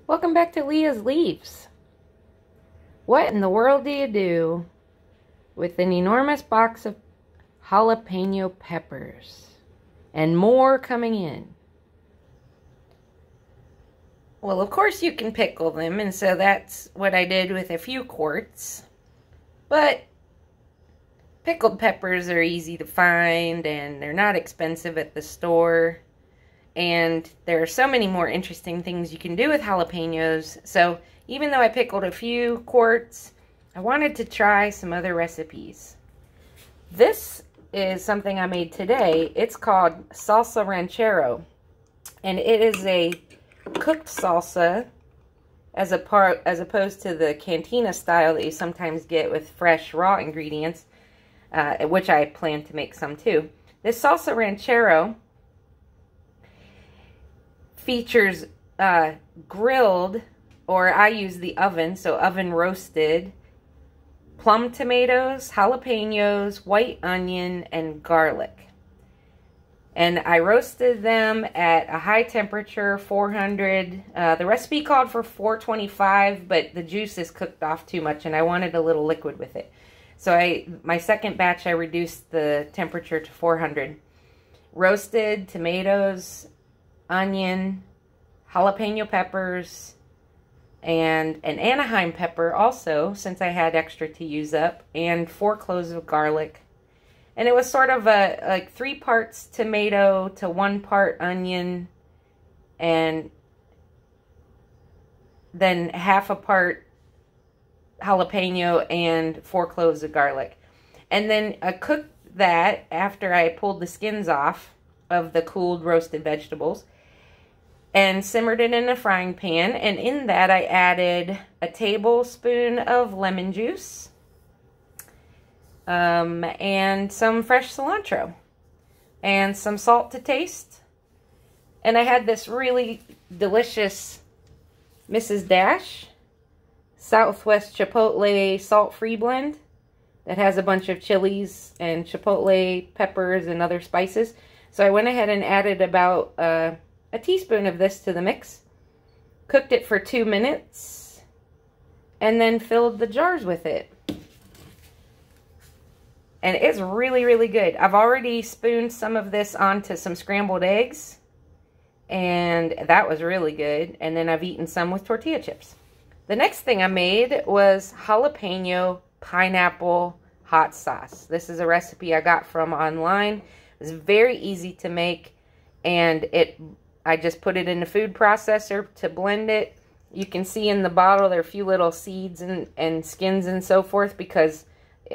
Welcome back to Leah's Leaves. What in the world do you do with an enormous box of jalapeno peppers and more coming in? Well, of course you can pickle them, and so that's what I did with a few quarts. But pickled peppers are easy to find and they're not expensive at the store. And there are so many more interesting things you can do with jalapenos. So even though I pickled a few quarts, I wanted to try some other recipes. This is something I made today. It's called Salsa Ranchera. And it is a cooked salsa as opposed to the cantina style that you sometimes get with fresh raw ingredients, which I plan to make some too. This Salsa Ranchera features grilled, or I use the oven, so oven roasted, plum tomatoes, jalapenos, white onion, and garlic. And I roasted them at a high temperature, 400. The recipe called for 425, but the juice is cooked off too much, and I wanted a little liquid with it. So my second batch, I reduced the temperature to 400. Roasted tomatoes, onion, jalapeno peppers, and an Anaheim pepper also, since I had extra to use up, and 4 cloves of garlic. And it was sort of like 3 parts tomato to 1 part onion, and then half a part jalapeno and 4 cloves of garlic. And then I cooked that after I pulled the skins off of the cooled roasted vegetables and simmered it in a frying pan. And in that I added a tablespoon of lemon juice, and some fresh cilantro, and some salt to taste. And I had this really delicious Mrs. Dash Southwest Chipotle salt-free blend that has a bunch of chilies and chipotle peppers and other spices. So I went ahead and added about a teaspoon of this to the mix, cooked it for 2 minutes, and then filled the jars with it. And it's really, really good. I've already spooned some of this onto some scrambled eggs, and that was really good. And then I've eaten some with tortilla chips. The next thing I made was jalapeno pineapple hot sauce. This is a recipe I got from online. It's very easy to make, and I just put it in the food processor to blend it. You can see in the bottle there are a few little seeds and skins and so forth, because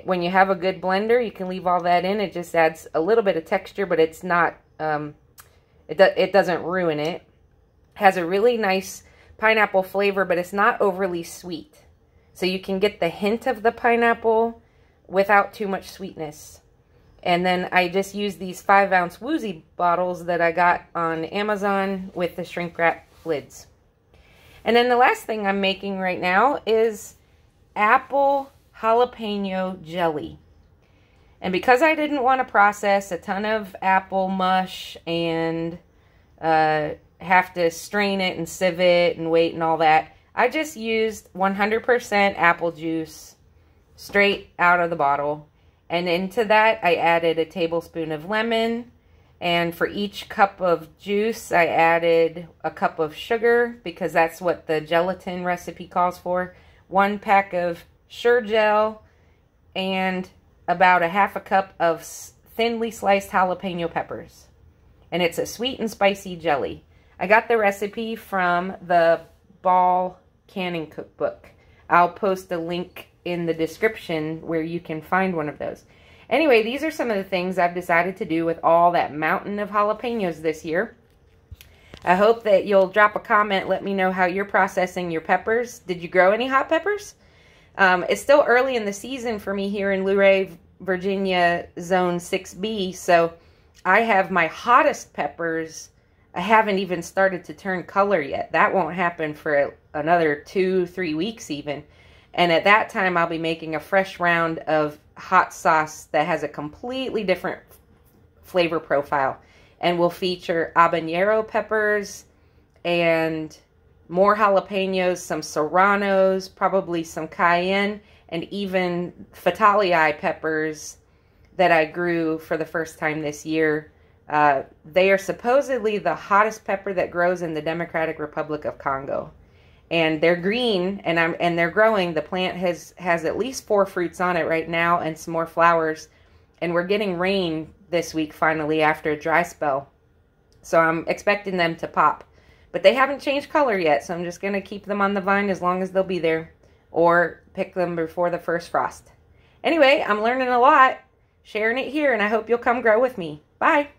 when you have a good blender, you can leave all that in. It just adds a little bit of texture, but it's not, it doesn't ruin it. Has a really nice pineapple flavor, but it's not overly sweet. So you can get the hint of the pineapple without too much sweetness. And then I just used these 5-ounce Woozy bottles that I got on Amazon with the shrink wrap lids. And then the last thing I'm making right now is Apple-Jalapeño jelly. And because I didn't want to process a ton of apple mush and have to strain it and sieve it and wait and all that, I just used 100% apple juice straight out of the bottle. And into that, I added a tablespoon of lemon. And for each cup of juice, I added a cup of sugar, because that's what the gelatin recipe calls for. 1 pack of Sure-Gel, and about a half a cup of thinly sliced jalapeno peppers. And it's a sweet and spicy jelly. I got the recipe from the Ball Canning Cookbook. I'll post a link in the description where you can find one of those. Anyway, these are some of the things I've decided to do with all that mountain of jalapenos this year. I hope that you'll drop a comment, let me know how you're processing your peppers. Did you grow any hot peppers? It's still early in the season for me here in Luray, Virginia, Zone 6B, so I have my hottest peppers. I haven't even started to turn color yet. That won't happen for another 2-3 weeks even. And at that time, I'll be making a fresh round of hot sauce that has a completely different flavor profile, and will feature habanero peppers and more jalapenos, some serranos, probably some cayenne, and even fatalii peppers that I grew for the first time this year. They are supposedly the hottest pepper that grows in the Democratic Republic of Congo. And they're green, and they're growing. The plant has at least 4 fruits on it right now and some more flowers. And we're getting rain this week finally after a dry spell. So I'm expecting them to pop. But they haven't changed color yet, so I'm just going to keep them on the vine as long as they'll be there. Or pick them before the first frost. Anyway, I'm learning a lot, sharing it here, and I hope you'll come grow with me. Bye!